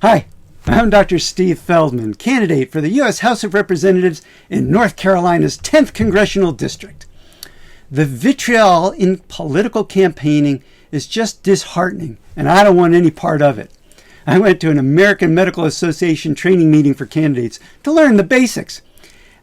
Hi, I'm Dr. Steve Feldman, candidate for the U.S. House of Representatives in North Carolina's 10th Congressional District. The vitriol in political campaigning is just disheartening, and I don't want any part of it. I went to an American Medical Association training meeting for candidates to learn the basics.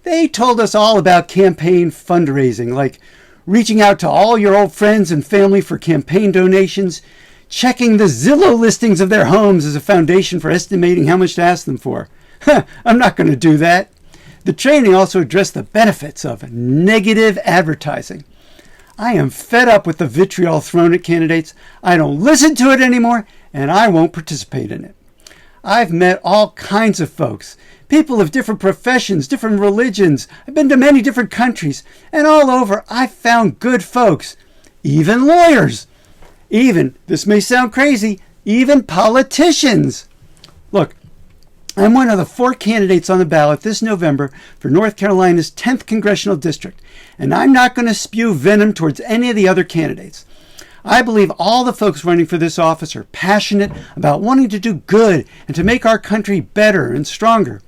They told us all about campaign fundraising, like reaching out to all your old friends and family for campaign donations, checking the Zillow listings of their homes as a foundation for estimating how much to ask them for. I'm not going to do that. The training also addressed the benefits of negative advertising. I am fed up with the vitriol thrown at candidates. I don't listen to it anymore, and I won't participate in it. I've met all kinds of folks, people of different professions, different religions. I've been to many different countries, and all over I've found good folks, even lawyers. Even, this may sound crazy, even politicians. Look, I'm one of the 4 candidates on the ballot this November for North Carolina's 10th Congressional District, and I'm not going to spew venom towards any of the other candidates. I believe all the folks running for this office are passionate about wanting to do good and to make our country better and stronger.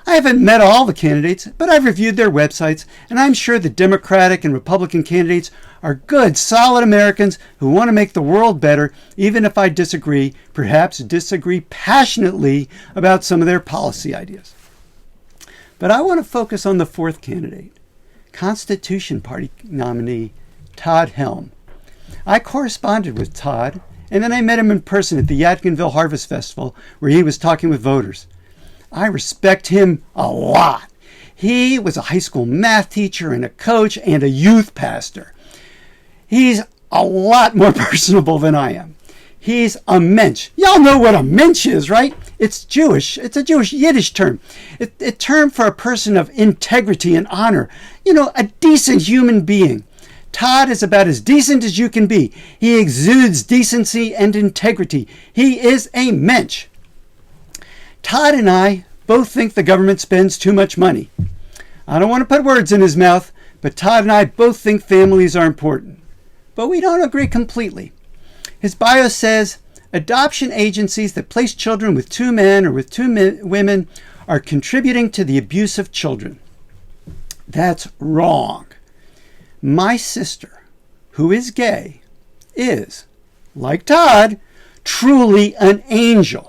I haven't met all the candidates, but I've reviewed their websites, and I'm sure the Democratic and Republican candidates are good, solid Americans who want to make the world better, even if I disagree, perhaps disagree passionately about some of their policy ideas. But I want to focus on the 4th candidate, Constitution Party nominee Todd Helm. I corresponded with Todd, and then I met him in person at the Yadkinville Harvest Festival, where he was talking with voters. I respect him a lot. He was a high school math teacher and a coach and a youth pastor. He's a lot more personable than I am. He's a mensch. Y'all know what a mensch is, right? It's Jewish. It's a Jewish Yiddish term. A term for a person of integrity and honor. A decent human being. Todd is about as decent as you can be. He exudes decency and integrity. He is a mensch. Todd and I both think the government spends too much money. I don't want to put words in his mouth, but Todd and I both think families are important. But we don't agree completely. His bio says, adoption agencies that place children with 2 men or with 2 women are contributing to the abuse of children. That's wrong. My sister, who is gay, is, like Todd, truly an angel.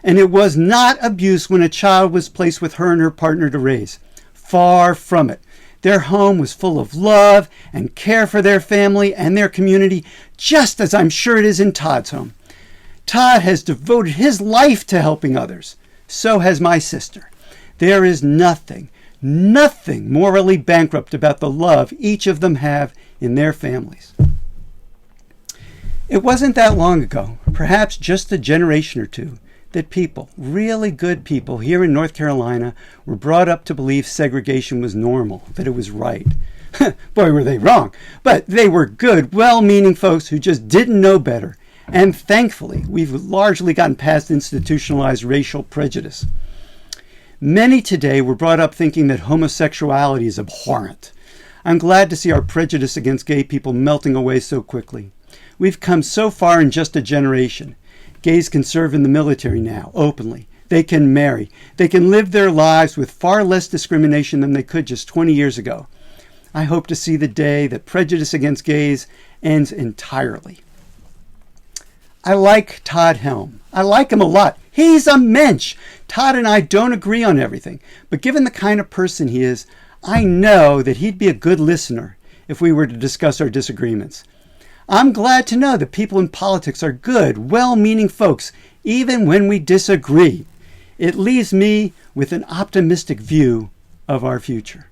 And it was not abuse when a child was placed with her and her partner to raise. Far from it. Their home was full of love and care for their family and their community, just as I'm sure it is in Todd's home. Todd has devoted his life to helping others. So has my sister. There is nothing morally bankrupt about the love each of them have in their families. It wasn't that long ago, perhaps just a generation or two, that people, really good people here in North Carolina, were brought up to believe segregation was normal, that it was right. Boy, were they wrong. But they were good, well-meaning folks who just didn't know better. And thankfully, we've largely gotten past institutionalized racial prejudice. Many today were brought up thinking that homosexuality is abhorrent. I'm glad to see our prejudice against gay people melting away so quickly. We've come so far in just a generation. Gays can serve in the military now, openly. They can marry. They can live their lives with far less discrimination than they could just 20 years ago. I hope to see the day that prejudice against gays ends entirely. I like Todd Helm. I like him a lot. He's a mensch. Todd and I don't agree on everything, but given the kind of person he is, I know that he'd be a good listener if we were to discuss our disagreements. I'm glad to know that people in politics are good, well-meaning folks, even when we disagree. It leaves me with an optimistic view of our future.